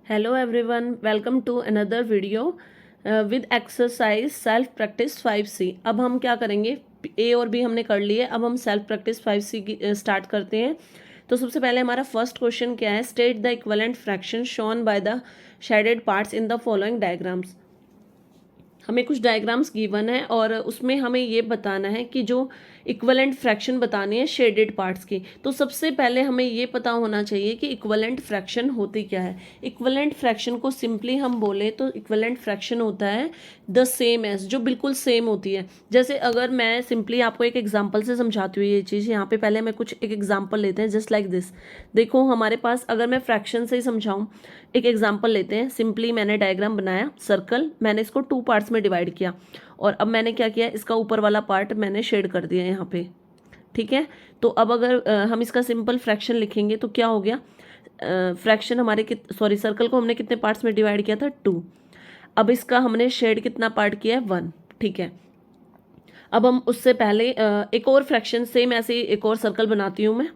Hello everyone, welcome to another video with exercise self practice 5C। अब हम क्या करेंगे, ए और बी हमने कर लिए, अब हम सेल्फ प्रैक्टिस 5C की स्टार्ट करते हैं। तो सबसे पहले हमारा फर्स्ट क्वेश्चन क्या है, state the equivalent fraction shown by the shaded parts in the following diagrams. हमें कुछ डायग्राम्स गिवन है और उसमें हमें ये बताना है कि जो इक्विवेलेंट फ्रैक्शन बतानी है शेडेड पार्ट्स की। तो सबसे पहले हमें ये पता होना चाहिए कि इक्विवेलेंट फ्रैक्शन होती क्या है। इक्विवेलेंट फ्रैक्शन को सिंपली हम बोले तो इक्विवेलेंट फ्रैक्शन होता है द सेम एज, जो बिल्कुल सेम होती है। जैसे अगर मैं सिंपली आपको एक एग्जांपल से समझाती हूँ ये चीज़, यहाँ पे पहले मैं कुछ एक एग्जांपल लेते हैं जस्ट लाइक दिस। देखो हमारे पास, अगर मैं फ्रैक्शन से ही समझाऊँ, एक एग्जांपल लेते हैं। सिंपली मैंने डायग्राम बनाया, सर्कल, मैंने इसको 2 पार्ट्स में डिवाइड किया और अब मैंने क्या किया, इसका ऊपर वाला पार्ट मैंने शेड कर दिया यहाँ पे। ठीक है, तो अब अगर हम इसका सिंपल फ्रैक्शन लिखेंगे तो क्या हो गया, फ्रैक्शन हमारे सर्कल को हमने कितने पार्ट्स में डिवाइड किया था, 2। अब इसका हमने शेड कितना पार्ट किया है, 1। ठीक है, अब हम उससे पहले एक और फ्रैक्शन सेम ऐसे ही एक और सर्कल बनाती हूँ मैं।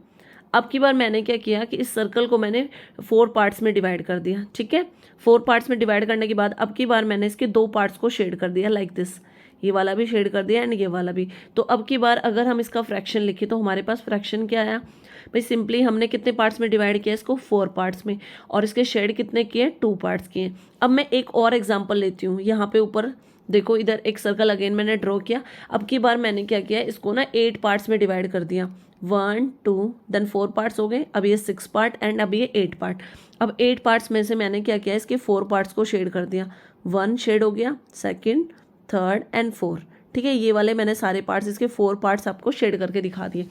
अब की बार मैंने क्या किया कि इस सर्कल को मैंने 4 पार्ट्स में डिवाइड कर दिया। ठीक है, 4 पार्ट्स में डिवाइड करने के बाद अब की बार मैंने इसके 2 पार्ट्स को शेड कर दिया लाइक दिस। ये वाला भी शेड कर दिया एंड ये वाला भी। तो अब की बार अगर हम इसका फ्रैक्शन लिखें तो हमारे पास फ्रैक्शन क्या आया भाई, सिंपली हमने कितने पार्ट्स में डिवाइड किया इसको, 4 पार्ट्स में, और इसके शेड कितने किए, 2 पार्ट्स किए। अब मैं एक और एग्जाम्पल लेती हूँ। यहाँ पे ऊपर देखो, इधर एक सर्कल अगेन मैंने ड्रॉ किया। अब की बार मैंने क्या किया, इसको ना 8 पार्ट्स में डिवाइड कर दिया। 1 2 देन 4 पार्ट्स हो गए, अब ये 6 पार्ट एंड अब ये 8 पार्ट। अब 8 पार्ट्स में से मैंने क्या किया, इसके 4 पार्ट्स को शेड कर दिया। 1 शेड हो गया, सेकंड, थर्ड एंड 4। ठीक है, ये वाले मैंने सारे पार्ट्स, इसके 4 पार्ट्स आपको शेड करके दिखा दिए।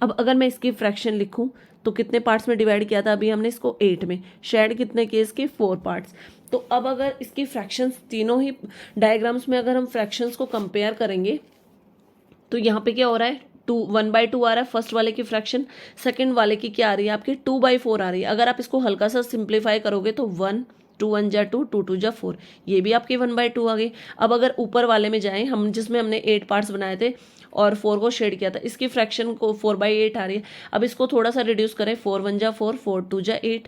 अब अगर मैं इसकी फ्रैक्शन लिखूं तो कितने पार्ट्स में डिवाइड किया था अभी हमने इसको, 8 में, शेड कितने किए इसके, 4 पार्ट्स। तो अब अगर इसकी फ्रैक्शंस तीनों ही डायग्राम्स में अगर हम फ्रैक्शंस को कंपेयर करेंगे तो यहाँ पे क्या हो रहा है, 1/2 आ रहा है फर्स्ट वाले की फ्रैक्शन, सेकंड वाले की क्या आ रही है आपकी, 2/4 आ रही है। अगर आप इसको हल्का सा सिंप्लीफाई करोगे तो 1, 2 1 जा 2, 2 2 जा 4, ये भी आपकी 1/2 आ गई। अब अगर ऊपर वाले में जाएं हम, जिसमें हमने 8 पार्ट्स बनाए थे और 4 को शेड किया था, इसकी फ्रैक्शन को 4/8 आ रही है। अब इसको थोड़ा सा रिड्यूस करें, 4 1 जा 4, 4 2 जा 8,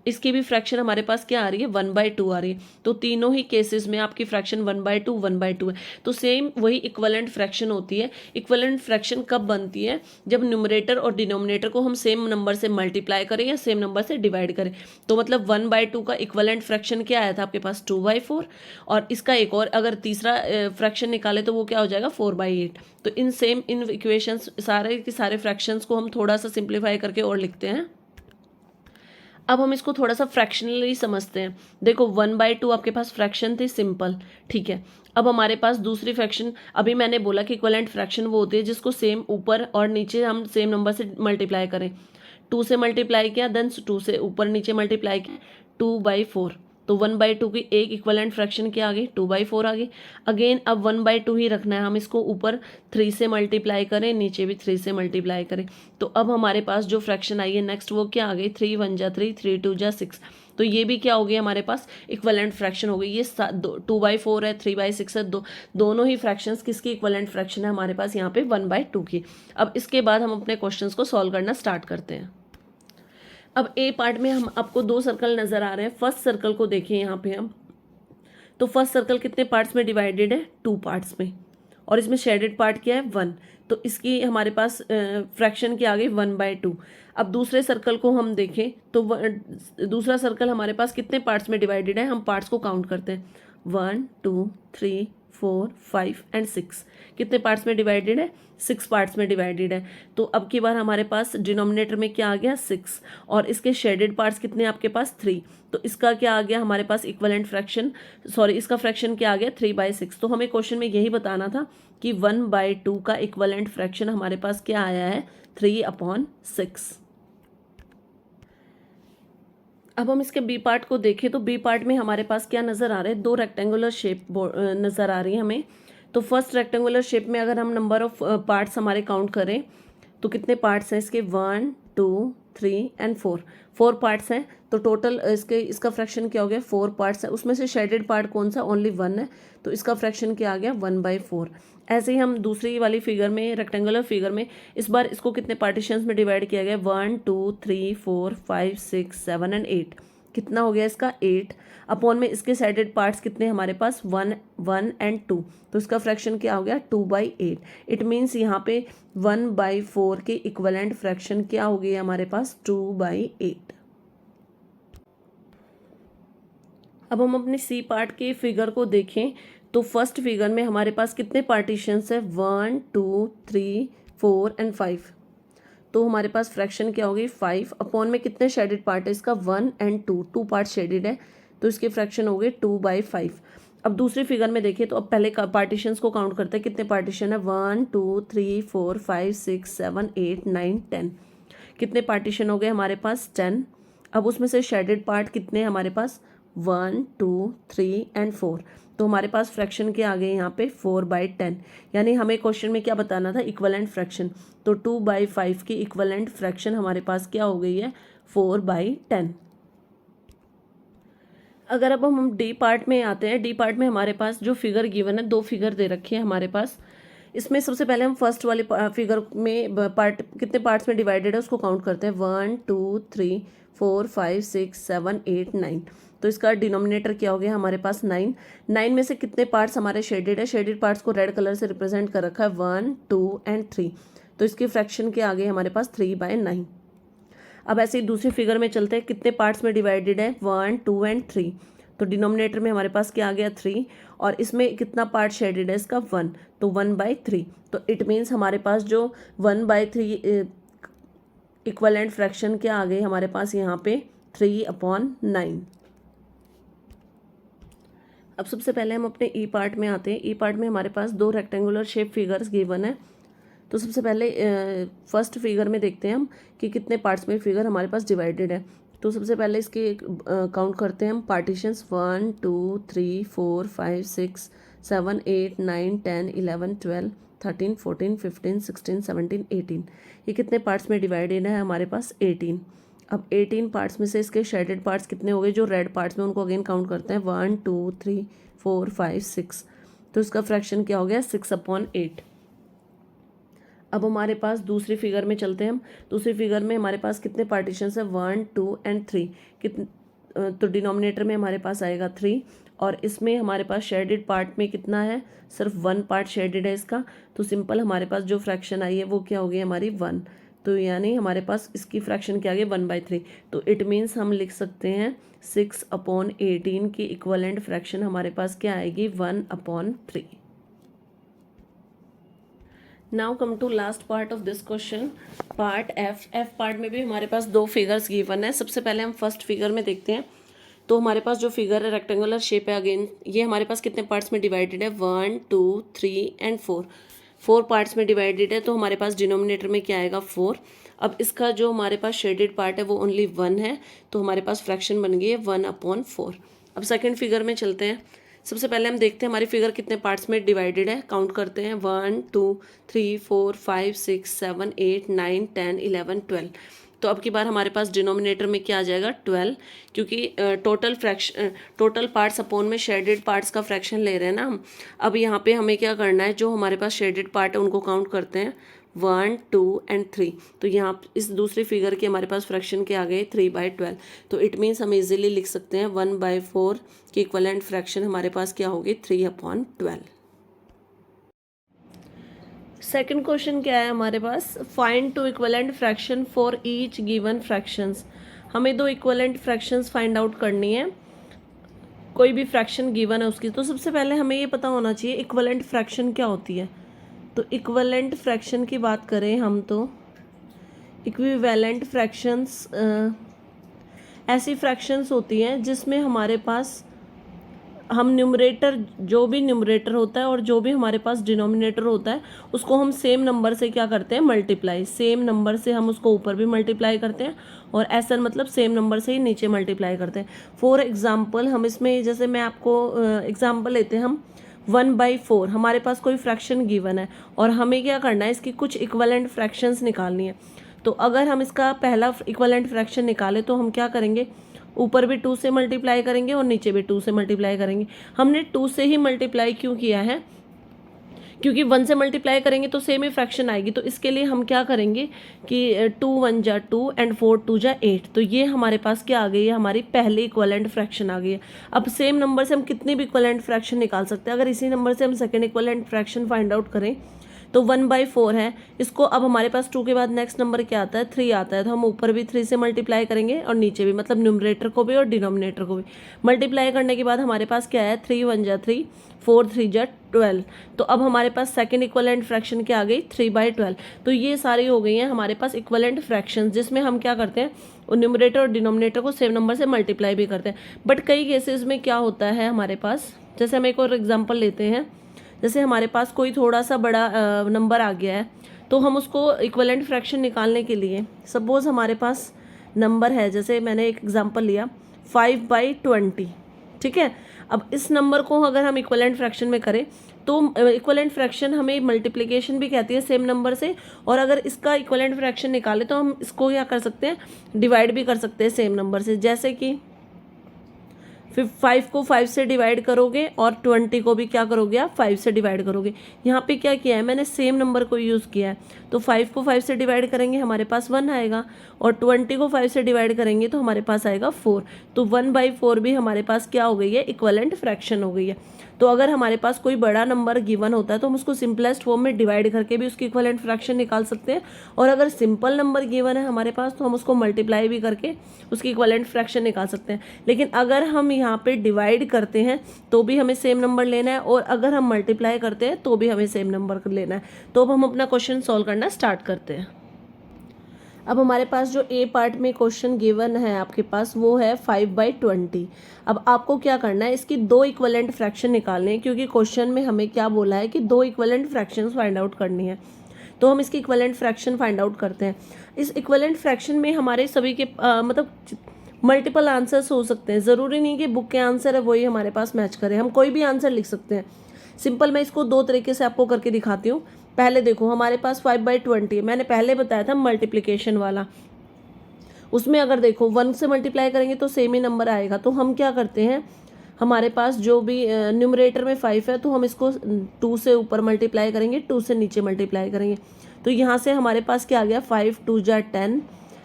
इसकी भी फ्रैक्शन हमारे पास क्या आ रही है, 1/2 आ रही है। तो तीनों ही केसेस में आपकी फ्रैक्शन 1/2 है। तो सेम वही इक्विवेलेंट फ्रैक्शन होती है। इक्विवेलेंट फ्रैक्शन कब बनती है, जब न्यूमरेटर और डिनोमिनेटर को हम सेम नंबर से मल्टीप्लाई करें या सेम नंबर से डिवाइड करें। तो मतलब 1/2 का इक्विवेलेंट फ्रैक्शन क्या आया था आपके पास, 2/4, और इसका एक और अगर तीसरा फ्रैक्शन निकाले तो वो क्या हो जाएगा, 4/8। तो इन इक्वेशंस सारे के सारे फ्रैक्शंस को हम थोड़ा सा सिंप्लीफाई करके और लिखते हैं। अब हम इसको थोड़ा सा फ्रैक्शनली समझते हैं। देखो 1/2 आपके पास फ्रैक्शन थी सिंपल। ठीक है, अब हमारे पास दूसरी फ्रैक्शन, अभी मैंने बोला कि इक्विवेलेंट फ्रैक्शन वो होती है जिसको सेम ऊपर और नीचे हम सेम नंबर से मल्टीप्लाई करें। 2 से मल्टीप्लाई किया, देन 2 से ऊपर नीचे मल्टीप्लाई किया, 2/4। तो 1/2 की एक इक्विवेलेंट फ्रैक्शन क्या आ गई, 2/4 आ गई। अगेन अब 1/2 ही रखना है, हम इसको ऊपर 3 से मल्टीप्लाई करें, नीचे भी 3 से मल्टीप्लाई करें। तो अब हमारे पास जो फ्रैक्शन आई है नेक्स्ट वो क्या आ गई, 3 1 जा 3, 3 2 जा 6। तो ये भी क्या हो गई हमारे पास, इक्विवेलेंट फ्रैक्शन हो गई। ये 2/4 है, 3/6 है, दोनों ही फ्रैक्शंस किसकी इक्विवेलेंट फ्रैक्शन है हमारे पास यहाँ पे, 1/2 की। अब इसके बाद हम अपने क्वेश्चंस को सॉल्व करना स्टार्ट करते हैं। अब ए पार्ट में हम आपको 2 सर्कल नजर आ रहे हैं। फर्स्ट सर्कल को देखिए यहाँ पे हम, तो फर्स्ट सर्कल कितने पार्ट्स में डिवाइडेड है, 2 पार्ट्स में, और इसमें शेडेड पार्ट क्या है, 1। तो इसकी हमारे पास फ्रैक्शन क्या आ गई, 1/2। अब दूसरे सर्कल को हम देखें तो दूसरा सर्कल हमारे पास कितने पार्ट्स में डिवाइडेड है, हम पार्ट्स को काउंट करते हैं, 1 2 3 4 5 एंड 6। कितने पार्ट्स में डिवाइडेड है, 6 पार्ट्स में डिवाइडेड है। तो अब की बार हमारे पास डिनोमिनेटर में क्या आ गया, 6, और इसके शेडेड पार्ट्स कितने आपके पास, 3। तो इसका क्या आ गया हमारे पास इक्विवेलेंट फ्रैक्शन, इसका फ्रैक्शन क्या आ गया, 3/6। तो हमें क्वेश्चन में यही बताना था कि 1/2 का इक्विवेलेंट फ्रैक्शन हमारे पास क्या आया है, 3/6। अब हम इसके बी पार्ट को देखें तो बी पार्ट में हमारे पास क्या नज़र आ रहे हैं, 2 रेक्टेंगुलर शेप नज़र आ रही है हमें। तो फर्स्ट रेक्टेंगुलर शेप में अगर हम नंबर ऑफ पार्ट्स हमारे काउंट करें तो कितने पार्ट्स हैं इसके, 1 2 3 एंड 4 पार्ट्स हैं। तो टोटल इसका फ्रैक्शन क्या हो गया, 4 पार्ट्स है। उसमें से शेडेड पार्ट कौन सा, ओनली 1 है, तो इसका फ्रैक्शन क्या आ गया, 1/4। ऐसे ही हम दूसरी वाली फिगर में, रेक्टेंगुलर फिगर में, इस बार इसको कितने पार्टीशंस में डिवाइड किया गया, 1 2 3 4 5 6 7 एंड 8। कितना हो गया इसका 8 अपॉन में इसके साइडेड पार्ट्स कितने हमारे पास 1 1 एंड 2, तो इसका फ्रैक्शन क्या हो गया 2/8। इट मीन्स यहाँ पे 1/4 के इक्वलेंट फ्रैक्शन क्या हो गई हमारे पास 2/8। अब हम अपने सी पार्ट के फिगर को देखें तो फर्स्ट फिगर में हमारे पास कितने पार्टीशंस है 1 2 3 4 एंड 5, तो हमारे पास फ्रैक्शन क्या होगी 5 अपॉन में कितने शेडेड पार्ट है इसका 1 एंड 2 पार्ट शेडेड है, तो इसके फ्रैक्शन हो गए 2/5। अब दूसरी फिगर में देखिए तो अब पहले पार्टीशंस को काउंट करते हैं, कितने पार्टीशन है 1 2 3 4 5 6 7 8 9 10, कितने पार्टीशन हो गए हमारे पास 10। अब उसमें से शेडेड पार्ट कितने हमारे पास 1 2 3 एंड 4, तो हमारे पास फ्रैक्शन के आ गए यहाँ पे 4/10, यानी हमें क्वेश्चन में क्या बताना था इक्वलेंट फ्रैक्शन, तो 2/5 की इक्वलेंट फ्रैक्शन हमारे पास क्या हो गई है 4/10। अगर अब हम डी पार्ट में आते हैं, डी पार्ट में हमारे पास जो फिगर गिवन है 2 फिगर दे रखी है हमारे पास। इसमें सबसे पहले हम फर्स्ट वाले फिगर में पार्ट कितने पार्ट्स में डिवाइडेड है उसको काउंट करते हैं 1 2 3 4 5 6 7 8 9, तो इसका डिनोमिनेटर क्या हो गया हमारे पास 9। 9 में से कितने पार्ट्स हमारे शेडेड है, शेडेड पार्ट्स को रेड कलर से रिप्रेजेंट कर रखा है 1 2 एंड 3, तो इसकी फ्रैक्शन के आ गए हमारे पास 3/9। अब ऐसे ही दूसरी फिगर में चलते हैं, कितने पार्ट्स में डिवाइडेड है 1 2 एंड 3, तो डिनोमिनेटर में हमारे पास क्या आ गया 3, और इसमें कितना पार्ट शेडेड है इसका 1, तो 1/3, तो इट मीन्स हमारे पास जो 1/3 इक्वलेंट फ्रैक्शन क्या आ गई हमारे पास यहाँ पे 3/9। अब सबसे पहले हम अपने ई पार्ट में आते हैं। ई पार्ट में हमारे पास 2 रेक्टेंगुलर शेप फिगर्स गिवन है, तो सबसे पहले फर्स्ट फिगर में देखते हैं हम कि कितने पार्ट्स में फिगर हमारे पास डिवाइडेड है। तो सबसे पहले इसके काउंट करते हैं हम पार्टीशंस 1 2 3 4 5 6 7 8 9 10 11 12 13 14 15 16 17 18, ये कितने पार्ट्स में डिवाइडेड है हमारे पास 18। अब 18 पार्ट्स में से इसके शेडेड पार्ट्स कितने हो गए, जो रेड पार्ट्स में उनको अगेन काउंट करते हैं 1 2 3 4 5 6, तो इसका फ्रैक्शन क्या हो गया 6/8। अब हमारे पास दूसरी फिगर में चलते हैं हम। दूसरी फिगर में हमारे पास कितने पार्टीशंस है 1 2 एंड 3, कितने तो डिनोमिनेटर में हमारे पास आएगा 3, और इसमें हमारे पास शेडेड पार्ट में कितना है सिर्फ 1 पार्ट शेडेड है इसका, तो सिंपल हमारे पास जो फ्रैक्शन आई है वो क्या हो गई हमारी 1, तो यानी हमारे पास इसकी फ्रैक्शन क्या आ गई 1/3, तो इट मीन्स हम लिख सकते हैं 6/18 की इक्वलेंट फ्रैक्शन हमारे पास क्या आएगी 1/3। Now come to last part of this question, part F. F part में भी हमारे पास 2 फिगर्स गिवन है। सबसे पहले हम फर्स्ट फिगर में देखते हैं, तो हमारे पास जो फिगर है रेक्टेंगुलर शेप है, अगेन ये हमारे पास कितने पार्ट्स में डिवाइडेड है 1 2 3 एंड 4 पार्ट्स में डिवाइडेड है, तो हमारे पास डिनोमिनेटर में क्या आएगा 4। अब इसका जो हमारे पास शेडेड पार्ट है वो ओनली 1 है, तो हमारे पास फ्रैक्शन बन गई है 1/4। अब सेकेंड फिगर में चलते हैं। सबसे पहले हम देखते हैं हमारी फिगर कितने पार्ट्स में डिवाइडेड है, काउंट करते हैं 1 2 3 4 5 6 7 8 9 10 11 12, तो अब की बार हमारे पास डिनोमिनेटर में क्या आ जाएगा 12, क्योंकि टोटल पार्ट्स अपॉन में शेडेड पार्ट्स का फ्रैक्शन ले रहे हैं ना हम। अब यहाँ पे हमें क्या करना है, जो हमारे पास शेडेड पार्ट है उनको काउंट करते हैं 1 2 एंड 3, तो यहाँ इस दूसरी फिगर के हमारे पास फ्रैक्शन के आ गए 3/12, तो इट मीन्स हम इजीली लिख सकते हैं 1/4 की इक्वलेंट फ्रैक्शन हमारे पास क्या होगी 3/12। सेकंड क्वेश्चन क्या है हमारे पास, find 2 equivalent fraction for each given fractions. हमें 2 इक्वलेंट फ्रैक्शंस फाइंड आउट करनी है, कोई भी फ्रैक्शन गिवन है उसकी। तो सबसे पहले हमें ये पता होना चाहिए इक्वलेंट फ्रैक्शन क्या होती है। तो इक्विवेलेंट फ्रैक्शन की बात करें हम, तो इक्विवेलेंट फ्रैक्शंस ऐसी फ्रैक्शंस होती हैं जिसमें हमारे पास हम न्यूमरेटर, जो भी न्यूमरेटर होता है और जो भी हमारे पास डिनोमिनेटर होता है उसको हम सेम नंबर से क्या करते हैं मल्टीप्लाई, सेम नंबर से हम उसको ऊपर भी मल्टीप्लाई करते हैं, और ऐसा मतलब सेम नंबर से ही नीचे मल्टीप्लाई करते हैं। फॉर एग्जांपल हम इसमें, जैसे मैं आपको एग्जांपल लेते हैं हम 1/4, हमारे पास कोई फ्रैक्शन गिवन है और हमें क्या करना है, इसकी कुछ इक्वलेंट फ्रैक्शंस निकालनी है। तो अगर हम इसका पहला इक्वलेंट फ्रैक्शन निकालें तो हम क्या करेंगे, ऊपर भी 2 से मल्टीप्लाई करेंगे और नीचे भी 2 से मल्टीप्लाई करेंगे। हमने 2 से ही मल्टीप्लाई क्यों किया है, क्योंकि 1 से मल्टीप्लाई करेंगे तो सेम ही फ्रैक्शन आएगी। तो इसके लिए हम क्या करेंगे कि 2 1 जा 2 एंड 4 2 जा 8। तो ये हमारे पास क्या आ गई है, हमारी पहली इक्वलेंट फ्रैक्शन आ गई है। अब सेम नंबर से हम कितनी भी इक्वलेंट फ्रैक्शन निकाल सकते हैं। अगर इसी नंबर से हम second equivalent fraction find out करें तो 1/4 है इसको। अब हमारे पास 2 के बाद नेक्स्ट नंबर क्या आता है, 3 आता है। तो हम ऊपर भी 3 से मल्टीप्लाई करेंगे और नीचे भी, मतलब न्यूमरेटर को भी और डिनोमिनेटर को भी। मल्टीप्लाई करने के बाद हमारे पास क्या है, 3 1 जा 3, 4 3 जा 12। तो अब हमारे पास सेकेंड इक्वलेंट फ्रैक्शन क्या आ गई, 3/12। तो ये सारी हो गई हैं हमारे पास इक्वलेंट फ्रैक्शन, जिसमें हम क्या करते हैं, न्यूमरेटर और डिनोमिनेटर को सेम नंबर से मल्टीप्लाई भी करते हैं। बट कई केसेस में क्या होता है हमारे पास, जैसे हम एक और एग्जाम्पल लेते हैं, जैसे हमारे पास कोई थोड़ा सा बड़ा नंबर आ गया है, तो हम उसको इक्विवेलेंट फ्रैक्शन निकालने के लिए, सपोज हमारे पास नंबर है, जैसे मैंने एक एग्जांपल लिया 5/20, ठीक है। अब इस नंबर को अगर हम इक्विवेलेंट फ्रैक्शन में करें तो इक्विवेलेंट फ्रैक्शन हमें मल्टीप्लिकेशन भी कहती है सेम नंबर से, और अगर इसका इक्विवेलेंट फ्रैक्शन निकाले तो हम इसको क्या कर सकते हैं, डिवाइड भी कर सकते हैं सेम नंबर से। जैसे कि 5 को 5 से डिवाइड करोगे और 20 को भी क्या करोगे, आप 5 से डिवाइड करोगे। यहाँ पे क्या किया है मैंने, सेम नंबर को यूज़ किया है। तो 5 को 5 से डिवाइड करेंगे हमारे पास 1 आएगा, और 20 को 5 से डिवाइड करेंगे तो हमारे पास आएगा 4। तो 1/4 भी हमारे पास क्या हो गई है, इक्विवेलेंट फ्रैक्शन हो गई है। तो अगर हमारे पास कोई बड़ा नंबर गिवन होता है तो हम उसको सिंपलेस्ट फॉर्म में डिवाइड करके भी उसकी इक्विवेलेंट फ्रैक्शन निकाल सकते हैं, और अगर सिंपल नंबर गिवन है हमारे पास तो हम उसको मल्टीप्लाई भी करके उसकी इक्विवेलेंट फ्रैक्शन निकाल सकते हैं। लेकिन अगर हम यहाँ पे डिवाइड करते हैं तो भी हमें सेम नंबर लेना है, और अगर हम मल्टीप्लाई करते हैं तो भी हमें सेम नंबर लेना है। तो अब हम अपना क्वेश्चन सॉल्व करना स्टार्ट करते हैं। अब हमारे पास जो ए पार्ट में क्वेश्चन गिवन है आपके पास, वो है 5/20। अब आपको क्या करना है, इसकी 2 इक्विवेलेंट फ्रैक्शन निकालने हैं, क्योंकि क्वेश्चन में हमें क्या बोला है कि 2 इक्विवेलेंट फ्रैक्शन फाइंड आउट करनी है। तो हम इसकी इक्विवेलेंट फ्रैक्शन फाइंड आउट करते हैं। इस इक्विवेलेंट फ्रैक्शन में हमारे सभी के मतलब मल्टीपल आंसर्स हो सकते हैं। ज़रूरी नहीं कि बुक के आंसर है वही हमारे पास मैच करे, हम कोई भी आंसर लिख सकते हैं। सिंपल मैं इसको 2 तरीके से आपको करके दिखाती हूँ। पहले देखो हमारे पास 5/20 है, मैंने पहले बताया था मल्टीप्लिकेशन वाला। उसमें अगर देखो 1 से मल्टीप्लाई करेंगे तो सेम ही नंबर आएगा। तो हम क्या करते हैं, हमारे पास जो भी न्यूमरेटर में 5 है तो हम इसको 2 से ऊपर मल्टीप्लाई करेंगे, 2 से नीचे मल्टीप्लाई करेंगे। तो यहाँ से हमारे पास क्या आ गया, 5 2 जा 10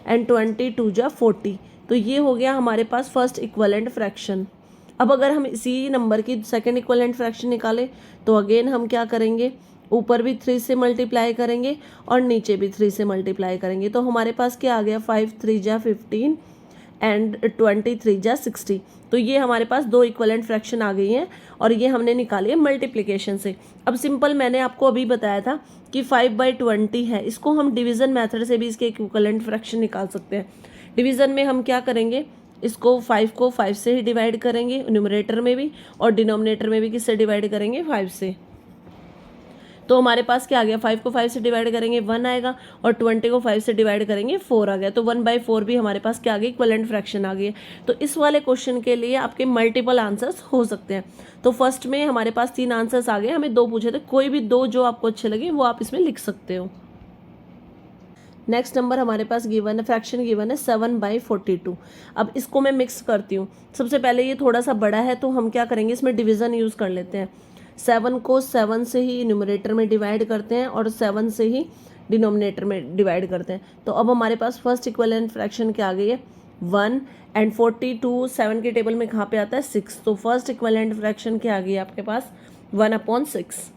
एंड 20 2 जा 40। तो ये हो गया हमारे पास फर्स्ट इक्विवेलेंट फ्रैक्शन। अब अगर हम इसी नंबर की सेकंड इक्विवेलेंट फ्रैक्शन निकालें तो अगेन हम क्या करेंगे, ऊपर भी 3 से मल्टीप्लाई करेंगे और नीचे भी 3 से मल्टीप्लाई करेंगे। तो हमारे पास क्या आ गया, 5 3 जा 15 एंड 23 जा 60। तो ये हमारे पास 2 इक्विवेलेंट फ्रैक्शन आ गई हैं, और ये हमने निकाली है मल्टीप्लिकेशन से। अब सिंपल मैंने आपको अभी बताया था कि 5/20 है, इसको हम डिवीज़न मेथड से भी इसके इक्विवेलेंट फ्रैक्शन निकाल सकते हैं। डिवीज़न में हम क्या करेंगे, इसको 5 को 5 से ही डिवाइड करेंगे न्यूमरेटर में भी, और डिनोमिनेटर में भी किससे डिवाइड करेंगे, 5 से। तो हमारे पास क्या आ गया, 5 को 5 से डिवाइड करेंगे 1 आएगा, और 20 को 5 से डिवाइड करेंगे 4 आ गया। तो 1/4 भी हमारे पास क्या आ गई, इक्विवेलेंट फ्रैक्शन आ गई है। तो इस वाले क्वेश्चन के लिए आपके मल्टीपल आंसर्स हो सकते हैं। तो फर्स्ट में हमारे पास 3 आंसर्स आ गए, हमें 2 पूछे थे, कोई भी 2 जो आपको अच्छे लगे वो आप इसमें लिख सकते हो। नेक्स्ट नंबर हमारे पास गिवन है, फ्रैक्शन गिवन है 7/42। अब इसको मैं मिक्स करती हूँ। सबसे पहले ये थोड़ा सा बड़ा है तो हम क्या करेंगे, इसमें डिवीज़न यूज़ कर लेते हैं। 7 को 7 से ही न्यूमरेटर में डिवाइड करते हैं और 7 से ही डिनोमिनेटर में डिवाइड करते हैं। तो अब हमारे पास फर्स्ट इक्विवेलेंट फ्रैक्शन क्या आ गई है, 1 एंड 42 7 के टेबल में कहाँ पे आता है, 6। तो फर्स्ट इक्विवेलेंट फ्रैक्शन क्या आ गई है आपके पास, 1/6।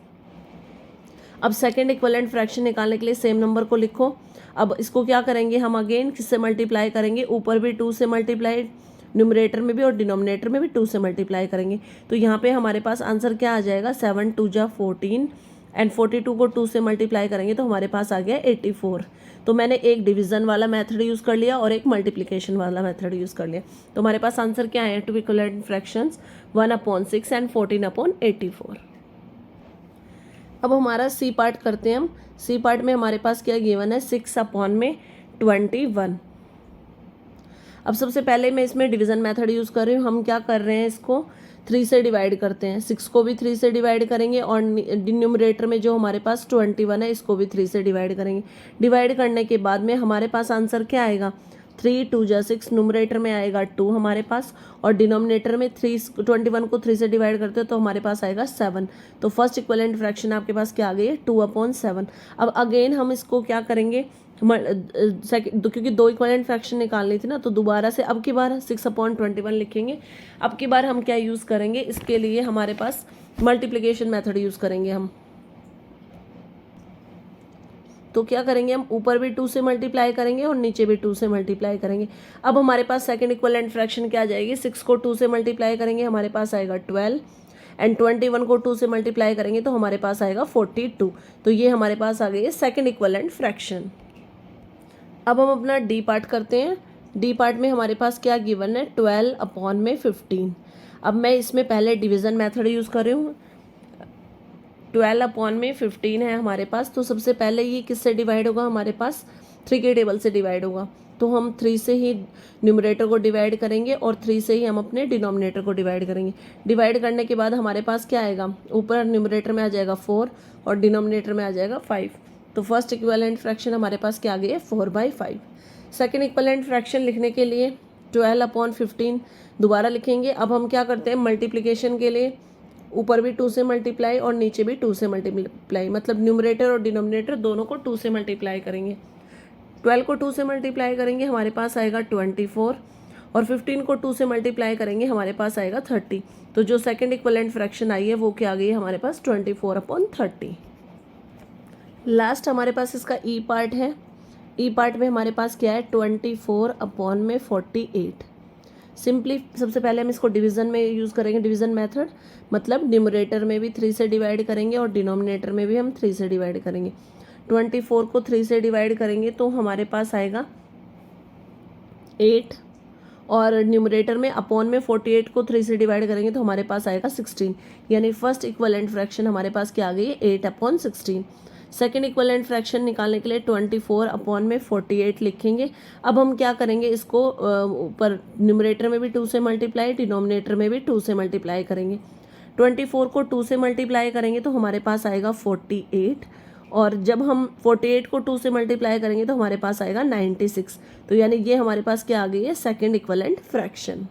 अब सेकेंड इक्विवेलेंट फ्रैक्शन निकालने के लिए सेम नंबर को लिखो। अब इसको क्या करेंगे, हम अगेन किससे मल्टीप्लाई करेंगे, ऊपर भी 2 से मल्टीप्लाई, न्यूमरेटर में भी और डिनोमिनेटर में भी 2 से मल्टीप्लाई करेंगे। तो यहाँ पे हमारे पास आंसर क्या आ जाएगा, 7 2 जा 14 एंड 42 को 2 से मल्टीप्लाई करेंगे तो हमारे पास आ गया 84। तो मैंने एक डिवीज़न वाला मेथड यूज़ कर लिया और एक मल्टीप्लिकेशन वाला मेथड यूज़ कर लिया। तो हमारे पास आंसर क्या है, 2 इक्विवेलेंट फ्रैक्शंस 1/6 एंड 14/84। अब हमारा सी पार्ट करते हैं हम। सी पार्ट में हमारे पास क्या गिवन है, 6/21। अब सबसे पहले मैं इसमें डिवीज़न मेथड यूज़ कर रही हूँ। हम क्या कर रहे हैं, इसको 3 से डिवाइड करते हैं। 6 को भी 3 से डिवाइड करेंगे, और न्यूमरेटर में जो हमारे पास 21 है इसको भी 3 से डिवाइड करेंगे। डिवाइड करने के बाद में हमारे पास आंसर क्या आएगा, 3 2 जा 6, न्यूमरेटर में आएगा 2 हमारे पास, और डिनोमिनेटर में 21 को 3 से डिवाइड करते हो तो हमारे पास आएगा 7। तो फर्स्ट इक्विवेलेंट फ्रैक्शन आपके पास क्या आ गई है, 2/7। अब अगेन हम इसको क्या करेंगे, क्योंकि 2 इक्विवेलेंट फ्रैक्शन निकालनी थी ना, तो दोबारा से अब की बार 6/21 लिखेंगे। अब की बार हम क्या यूज़ करेंगे, इसके लिए हमारे पास मल्टीप्लिकेशन मेथड यूज़ करेंगे हम। तो क्या करेंगे, हम ऊपर भी 2 से मल्टीप्लाई करेंगे और नीचे भी 2 से मल्टीप्लाई करेंगे। अब हमारे पास सेकंड इक्विवेलेंट फ्रैक्शन क्या आ जाएगी, 6 को 2 से मल्टीप्लाई करेंगे हमारे पास आएगा 12, एंड 21 को 2 से मल्टीप्लाई करेंगे तो हमारे पास आएगा 42। तो ये हमारे पास आ गई है सेकंड इक्विवेलेंट फ्रैक्शन। अब हम अपना डी पार्ट करते हैं। डी पार्ट में हमारे पास क्या गिवन है, 12/15। अब मैं इसमें पहले डिवीज़न मेथड यूज़ कर रही हूँ। 12/15 है हमारे पास, तो सबसे पहले ये किससे डिवाइड होगा, हमारे पास 3 के टेबल से डिवाइड होगा। तो हम 3 से ही न्यूमरेटर को डिवाइड करेंगे और 3 से ही हम अपने डिनोमिनेटर को डिवाइड करेंगे। डिवाइड करने के बाद हमारे पास क्या आएगा, ऊपर न्यूमरेटर में आ जाएगा 4 और डिनोमिनेटर में आ जाएगा 5। तो फर्स्ट इक्विवेलेंट फ्रैक्शन हमारे पास क्या आ गई है, 4/5। सेकेंड इक्विवेलेंट फ्रैक्शन लिखने के लिए 12/15 दोबारा लिखेंगे। अब हम क्या करते हैं, मल्टीप्लिकेशन के लिए ऊपर भी 2 से मल्टीप्लाई और नीचे भी 2 से मल्टीप्लाई, मतलब न्यूमरेटर और डिनोमिनेटर दोनों को 2 से मल्टीप्लाई करेंगे। 12 को 2 से मल्टीप्लाई करेंगे हमारे पास आएगा 24, और 15 को 2 से मल्टीप्लाई करेंगे हमारे पास आएगा 30। तो जो सेकंड इक्विवेलेंट फ्रैक्शन आई है वो क्या आ गई है हमारे पास, 24/30। लास्ट हमारे पास इसका ई पार्ट है। ई पार्ट में हमारे पास क्या है, 24/48। सिंपली सबसे पहले हम इसको डिवीज़न में यूज़ करेंगे, डिवीज़न मेथड, मतलब न्यूमरेटर में भी 3 से डिवाइड करेंगे और डिनोमिनेटर में भी हम 3 से डिवाइड करेंगे। 24 को 3 से डिवाइड करेंगे तो हमारे पास आएगा 8, और न्यूमरेटर में अपॉन में 48 को 3 से डिवाइड करेंगे तो हमारे पास आएगा 16। यानी फर्स्ट इक्विवेलेंट फ्रैक्शन हमारे पास क्या आ गई है, 8/16। सेकेंड इक्विवेलेंट फ्रैक्शन निकालने के लिए 24/48 लिखेंगे। अब हम क्या करेंगे, इसको ऊपर न्यूमरेटर में भी 2 से मल्टीप्लाई, डिनोमिनेटर में भी 2 से मल्टीप्लाई करेंगे। 24 को 2 से मल्टीप्लाई करेंगे तो हमारे पास आएगा 48, और जब हम 48 को 2 से मल्टीप्लाई करेंगे तो हमारे पास आएगा 96। तो यानी ये हमारे पास क्या आ गई है, सेकेंड इक्विवेलेंट फ्रैक्शन।